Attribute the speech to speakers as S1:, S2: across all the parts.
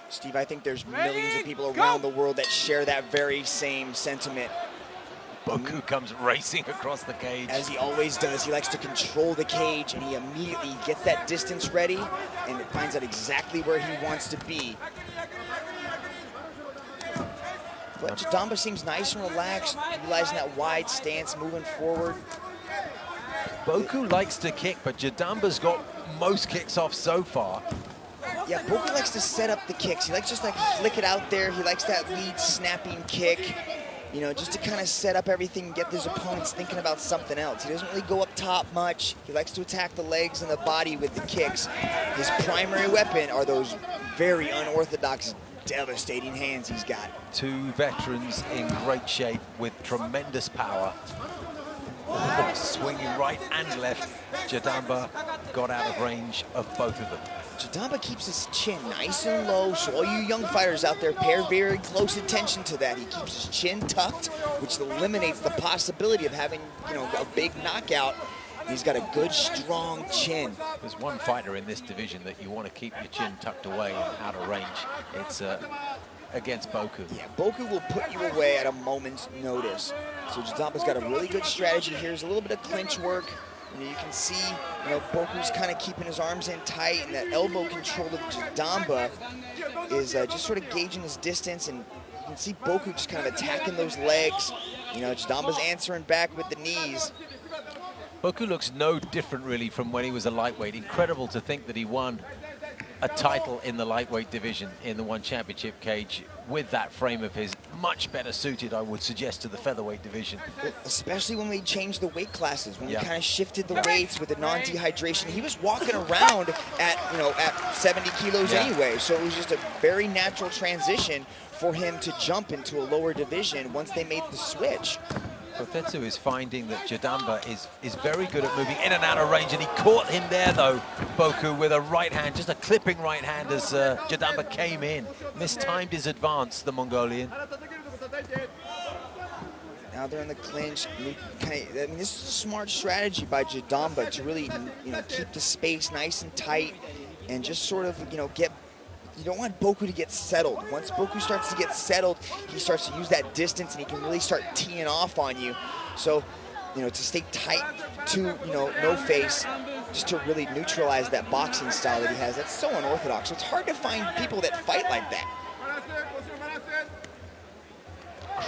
S1: Steve, I think there's millions of people around the world that share that very same sentiment.
S2: Boku comes racing across the cage.
S1: As he always does, he likes to control the cage, and he immediately gets that distance ready, and it finds out exactly where he wants to be. But Jadambaa seems nice and relaxed, utilizing that wide stance, moving forward.
S2: Boku likes to kick, but Jadambaa's got most kicks off so far.
S1: Yeah, Boku likes to set up the kicks. He likes just like flick it out there. He likes that lead snapping kick, you know, just to kind of set up everything and get his opponents thinking about something else. He doesn't really go up top much. He likes to attack the legs and the body with the kicks. His primary weapon are those very unorthodox, devastating hands he's got.
S2: Two veterans in great shape with tremendous power. Swinging right and left, Jadambaa got out of range of both of them.
S1: Jadambaa keeps his chin nice and low, so all you young fighters out there, pay very close attention to that. He keeps his chin tucked, which eliminates the possibility of having, you know, a big knockout. He's got a good, strong chin.
S2: There's one fighter in this division that you want to keep your chin tucked away and out of range. It's against Boku.
S1: Yeah, Boku will put you away at a moment's notice. So Jadambaa's got a really good strategy here. There's a little bit of clinch work. You know, you can see, you know, Boku's kind of keeping his arms in tight, and that elbow control of Jadambaa is just sort of gauging his distance, and you can see Boku just kind of attacking those legs. You know, Jadambaa's answering back with the knees.
S2: Boku looks no different, really, from when he was a lightweight. Incredible to think that he won a title in the lightweight division in the One Championship cage with that frame of his. Much better suited, I would suggest, to the featherweight division.
S1: Especially when we changed the weight classes, when we kind of shifted the weights with the non-dehydration. He was walking around at, you know, at 70 kilos anyway, so it was just a very natural transition for him to jump into a lower division once they made the switch.
S2: Kotetsu is finding that Jadambaa is very good at moving in and out of range, and he caught him there, though, Boku, with a right hand, just a clipping right hand as Jadambaa came in. Mistimed his advance, the Mongolian.
S1: Now they're in the clinch. I mean, this is a smart strategy by Jadambaa to really, you know, keep the space nice and tight and just sort of, you know, you don't want Boku to get settled. Once Boku starts to get settled, he starts to use that distance, and he can really start teeing off on you. So, you know, to stay tight to, you know, no face, just to really neutralize that boxing style that he has. That's so unorthodox. So it's hard to find people that fight like that.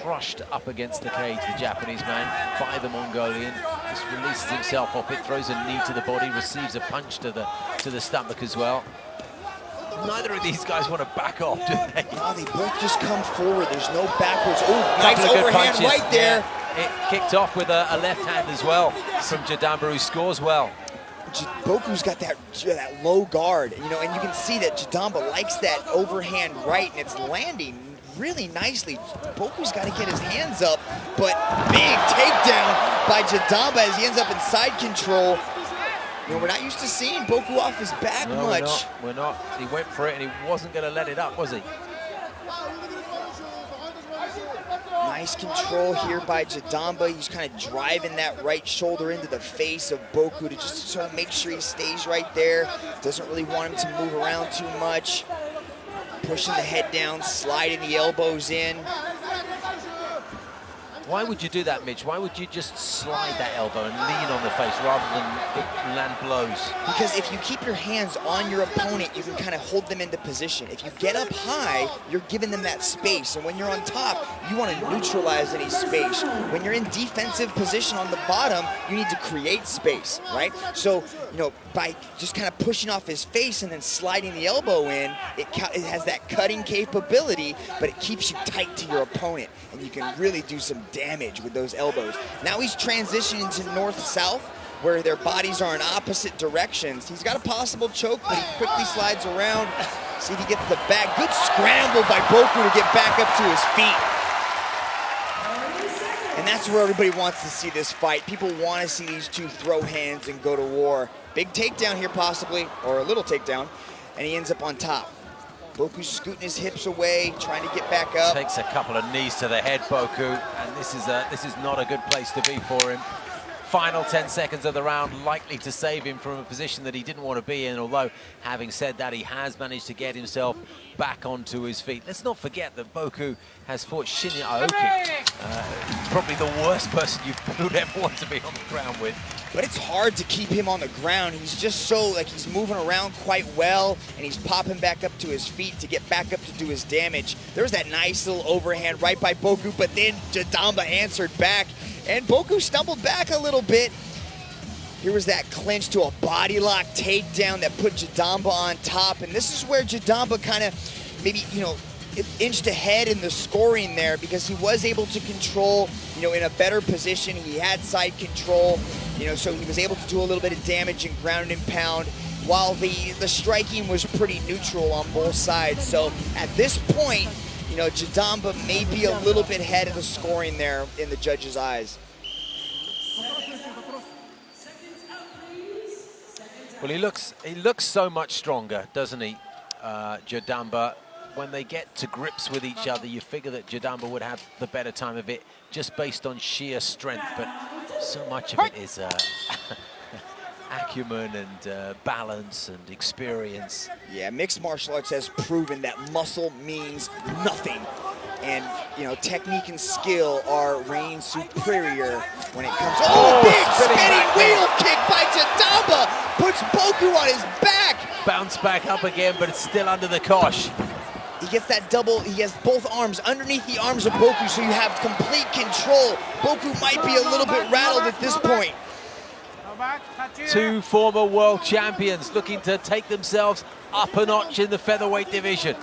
S2: Crushed up against the cage, the Japanese man, by the Mongolian. Just releases himself off it, throws a knee to the body, receives a punch to the stomach as well. Neither of these guys want to back off, do they?
S1: No, they both just come forward. There's no backwards. Oh, nice overhand right there.
S2: Yeah, it kicked off with a left hand as well from Jadambaa, who scores well.
S1: Boku's got that low guard, you know, and you can see that Jadambaa likes that overhand right, and it's landing really nicely. Boku's got to get his hands up, but big takedown by Jadambaa as he ends up in side control. You know, we're not used to seeing Boku off his back much.
S2: We're not. He went for it, and he wasn't going to let it up, was he?
S1: Nice control here by Jadambaa. He's kind of driving that right shoulder into the face of Boku to just sort of make sure he stays right there. Doesn't really want him to move around too much. Pushing the head down, sliding the elbows in.
S2: Why would you do that, Mitch? Why would you just slide that elbow and lean on the face rather than land blows?
S1: Because if you keep your hands on your opponent, you can kind of hold them into position. If you get up high, you're giving them that space. And when you're on top, you want to neutralize any space. When you're in defensive position on the bottom, you need to create space, right? So, you know, by just kind of pushing off his face and then sliding the elbow in, it has that cutting capability, but it keeps you tight to your opponent. And you can really do some damage with those elbows. Now he's transitioning to north-south, where their bodies are in opposite directions. He's got a possible choke, but he quickly slides around. See if he gets the back. Good scramble by Boku to get back up to his feet. And that's where everybody wants to see this fight. People want to see these two throw hands and go to war. Big takedown here possibly, or a little takedown, and he ends up on top. Boku's scooting his hips away, trying to get back up.
S2: Takes a couple of knees to the head, Boku, and this is not a good place to be for him. final 10 seconds of the round likely to save him from a position that he didn't want to be in, although having said that, he has managed to get himself back onto his feet. Let's not forget that Boku has fought Shinya Aoki, probably the worst person you would ever want to be on the ground with.
S1: But it's hard to keep him on the ground. He's just so, like, he's moving around quite well, and he's popping back up to his feet to get back up to do his damage. There's that nice little overhand right by Boku, but then Jadambaa answered back, and Boku stumbled back a little bit. Here was that clinch to a body lock takedown that put Jadambaa on top, and this is where Jadambaa kind of maybe, you know, inched ahead in the scoring there because he was able to control, you know, in a better position. He had side control, you know, so he was able to do a little bit of damage and ground and pound, while the striking was pretty neutral on both sides. So at this point, you know, Jadambaa may be a little bit ahead of the scoring there in the judges' eyes.
S2: Well, he looks so much stronger, doesn't he, Jadambaa? When they get to grips with each other, you figure that Jadambaa would have the better time of it just based on sheer strength, but so much of it is acumen and balance and experience.
S1: Yeah, mixed martial arts has proven that muscle means nothing. And, you know, technique and skill are reign superior when it comes to... Oh, big spinning wheel kick by Jadambaa! Puts Boku on his back!
S2: Bounce back up again, but it's still under the kosh.
S1: He gets that double, he has both arms underneath the arms of Boku, so you have complete control. Boku might be a little bit rattled at this point.
S2: Two former world champions looking to take themselves up a notch in the featherweight division.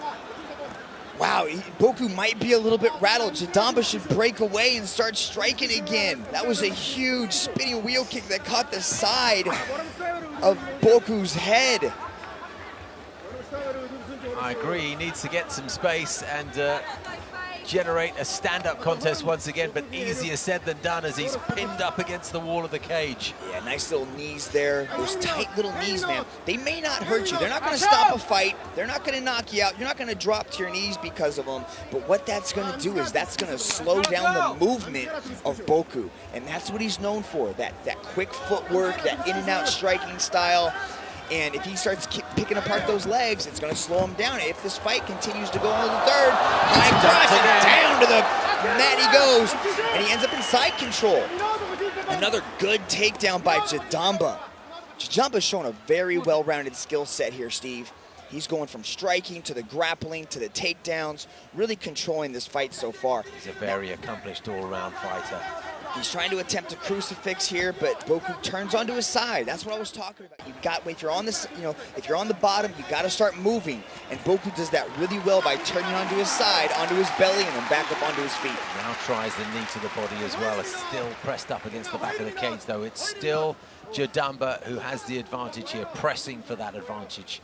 S1: Wow, Boku might be a little bit rattled. Jadambaa should break away and start striking again. That was a huge spinning wheel kick that caught the side of Boku's head.
S2: I agree, he needs to get some space and generate a stand-up contest once again, but easier said than done as he's pinned up against the wall of the cage.
S1: Yeah, nice little knees there. Those tight little knees, man, they may not hurt you. They're not going to stop a fight. They're not going to knock you out. You're not going to drop to your knees because of them. But what that's going to do is that's going to slow down the movement of Boku. And that's what he's known for, that quick footwork, that in-and-out striking style. And if he starts picking apart those legs, it's going to slow him down. If this fight continues to go on to the third, high cross and down to the mat he goes. And he ends up in side control. Another good takedown by Jadambaa. Jadambaa's showing a very well-rounded skill set here, Steve. He's going from striking to the grappling to the takedowns, really controlling this fight so far.
S2: He's a very accomplished all-around fighter.
S1: He's trying to attempt a crucifix here, but Boku turns onto his side. That's what I was talking about. You got, if you're on this, you know, if you're on the bottom, you got to start moving. And Boku does that really well by turning onto his side, onto his belly, and then back up onto his feet.
S2: Now tries the knee to the body as well. It's still pressed up against the back of the cage, though. It's still Jadambaa who has the advantage here, pressing for that advantage.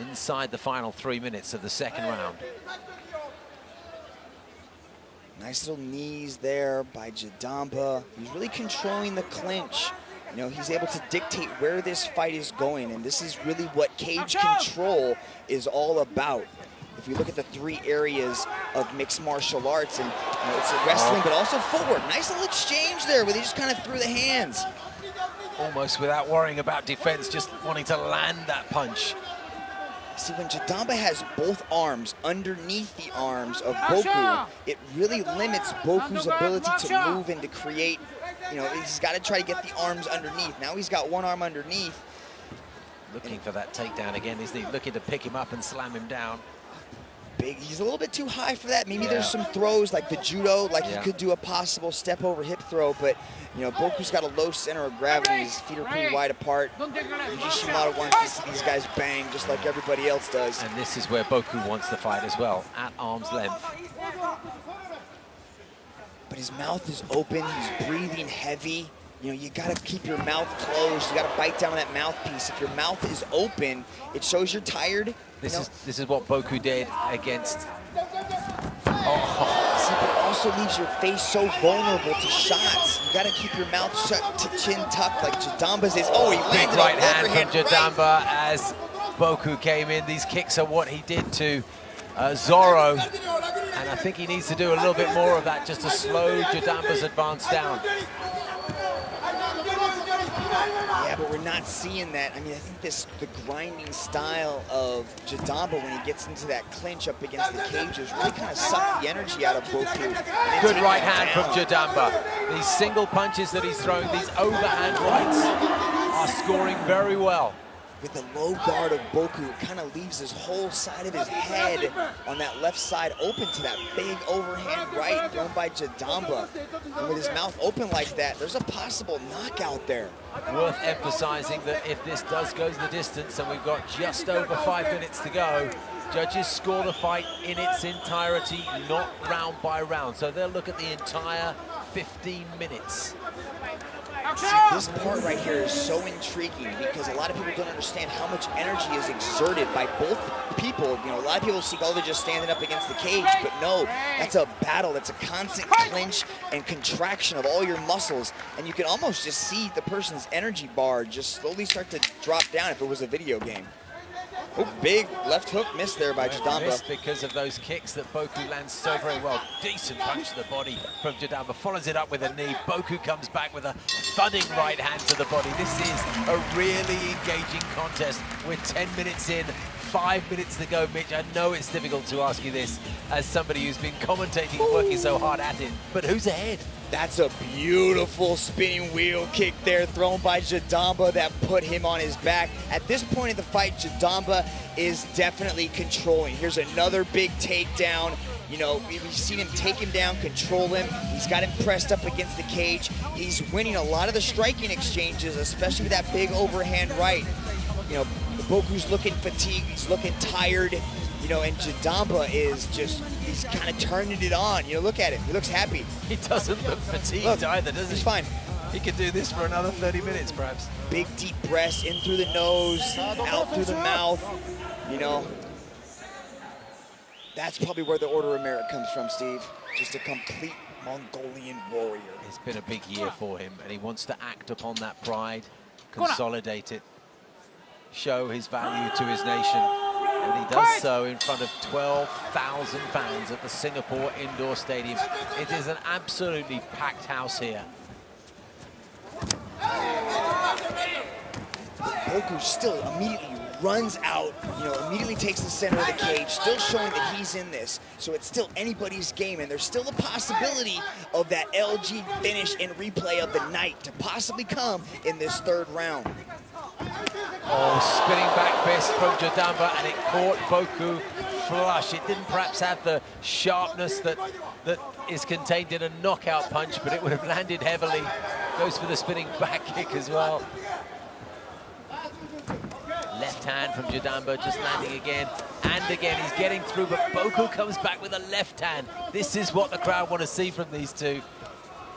S2: Inside the final 3 minutes of the second round.
S1: Nice little knees there by Jadambaa. He's really controlling the clinch. You know, he's able to dictate where this fight is going, and this is really what cage control is all about. If you look at the three areas of mixed martial arts, and you know, it's wrestling, but also footwork. Nice little exchange there where they just kind of threw the hands.
S2: Almost without worrying about defense, just wanting to land that punch.
S1: See, when Jadambaa has both arms underneath the arms of Boku, it really limits Boku's ability to move and to create, you know, he's got to try to get the arms underneath. Now he's got one arm underneath.
S2: Looking for that takedown again, isn't he? Looking to pick him up and slam him down.
S1: Big, he's a little bit too high for that. Maybe there's some throws like the judo, like he could do a possible step over hip throw, but you know, Boku's got a low center of gravity. His feet are pretty wide apart. Shimada wants to see these guys bang just like everybody else does.
S2: And this is where Boku wants the fight as well, at arm's length.
S1: But his mouth is open, he's breathing heavy. You know, you gotta keep your mouth closed. You gotta bite down that mouthpiece. If your mouth is open, it shows you're tired.
S2: This is what Boku did against.
S1: See, but it also leaves your face so vulnerable to shots. You gotta keep your mouth shut, to chin tucked like Jadambaa's is. Oh, he landed
S2: right
S1: an
S2: hand
S1: overhand
S2: from Jadambaa as Boku came in. These kicks are what he did to Zoro And I think he needs to do a little bit more of that just to slow Jadamba's advance down.
S1: Yeah, but we're not seeing that. I mean, I think the grinding style of Jadambaa when he gets into that clinch up against the cages really kind of sucked the energy out of Boku.
S2: Good right hand from Jadambaa. These single punches that he's throwing, these overhand rights, are scoring very well.
S1: With the low guard of Boku, it kind of leaves his whole side of his head on that left side open to that big overhand right thrown by Jadambaa. And with his mouth open like that, there's a possible knockout there.
S2: Worth emphasizing that if this does go the distance, and we've got just over 5 minutes to go, judges score the fight in its entirety, not round by round. So they'll look at the entire 15 minutes.
S1: See, this part right here is so intriguing because a lot of people don't understand how much energy is exerted by both people. You know, a lot of people see, oh, they're just standing up against the cage, but no, that's a battle. That's a constant clinch and contraction of all your muscles, and you can almost just see the person's energy bar just slowly start to drop down if it was a video game. Oh, big left hook miss there by Jadambaa.
S2: Missed because of those kicks that Boku lands so very well. Decent punch to the body from Jadambaa. Follows it up with a knee. Boku comes back with a thudding right hand to the body. This is a really engaging contest. We're 10 minutes in, 5 minutes to go, Mitch. I know it's difficult to ask you this as somebody who's been commentating and working so hard at it, but who's ahead?
S1: That's a beautiful spinning wheel kick there thrown by Jadambaa that put him on his back. At this point in the fight, Jadambaa is definitely controlling. Here's another big takedown. You know, we've seen him take him down, control him. He's got him pressed up against the cage. He's winning a lot of the striking exchanges, especially with that big overhand right. You know, Boku's looking fatigued, he's looking tired. You know, and Jadambaa is just, he's kind of turning it on. You know, look at him, he looks happy.
S2: He doesn't look fatigued either, does he?
S1: He's fine.
S2: He could do this for another 30 minutes, perhaps.
S1: Big deep breaths in through the nose, out through the mouth. You know, that's probably where the Order of Merit comes from, Steve. Just a complete Mongolian warrior.
S2: It's been a big year for him, and he wants to act upon that pride, consolidate it, show his value to his nation. And he does so in front of 12,000 fans at the Singapore Indoor Stadium. It is an absolutely packed house here.
S1: Boku still immediately runs out, you know, immediately takes the center of the cage, still showing that he's in this. So it's still anybody's game, and there's still a possibility of that LG finish and replay of the night to possibly come in this third round.
S2: Oh, spinning back fist from Jadambaa, and it caught Boku flush. It didn't perhaps have the sharpness that is contained in a knockout punch, but it would have landed heavily. Goes for the spinning back kick as well. Left hand from Jadambaa, just landing again and again. He's getting through, but Boku comes back with a left hand. This is what the crowd want to see from these two.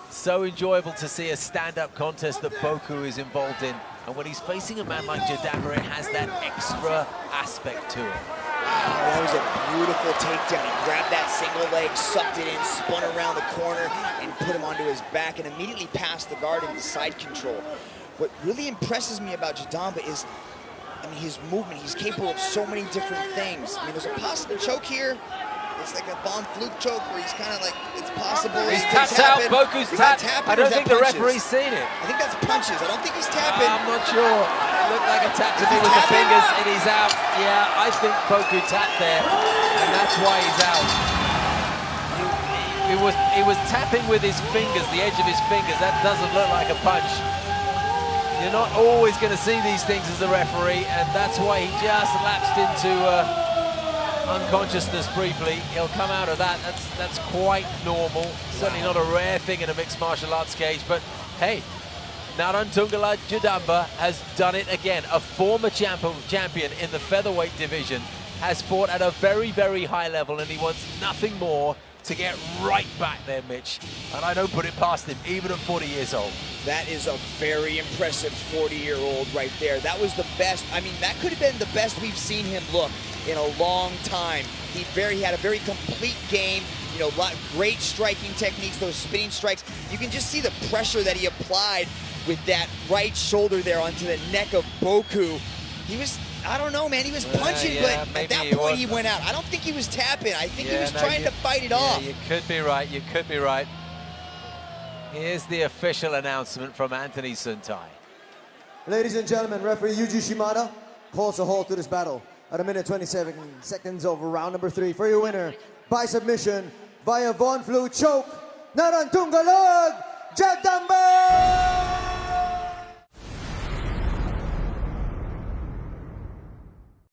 S2: So enjoyable to see a stand-up contest that Boku is involved in. And when he's facing a man like Jadambaa, it has that extra aspect to it.
S1: Wow, that was a beautiful takedown. He grabbed that single leg, sucked it in, spun around the corner, and put him onto his back, and immediately passed the guard into side control. What really impresses me about Jadambaa is, I mean, his movement. He's capable of so many different things. I mean, there's a possible choke here. It's like a bomb fluke choke where he's kind of like, it's possible.
S2: He's tapped out, Boku's tapped. I don't think the referee's seen it.
S1: I think that's punches. I don't think he's tapping.
S2: I'm not sure. It looked like a tap to me with the fingers, and he's out. Yeah, I think Boku tapped there, and that's why he's out. He was tapping with his fingers, the edge of his fingers. That doesn't look like a punch. You're not always going to see these things as a referee, and that's why he just lapsed into unconsciousness briefly. He'll come out of that. That's quite normal. Certainly not a rare thing in a mixed martial arts cage, but hey, Narantungala Jadambaa has done it again. A former champion in the featherweight division has fought at a very, very high level, and he wants nothing more to get right back there, Mitch. And I don't put it past him, even at 40 years old.
S1: That is a very impressive 40-year-old right there. That was the best. I mean, that could have been the best we've seen him look in a long time. He had a very complete game. You know, great striking techniques, those spinning strikes. You can just see the pressure that he applied with that right shoulder there onto the neck of Boku. He was I don't know, man. He was punching,
S2: yeah,
S1: but at that point he went out. I don't think he was tapping. I think he was trying to fight it off.
S2: You could be right. You could be right. Here's the official announcement from Anthony Suntai.
S3: Ladies and gentlemen, referee Yuji Shimada calls a halt to this battle at a minute 27 seconds of round number 3 for your winner by submission via Von Flu choke, Narantunggalag, Jadambaa!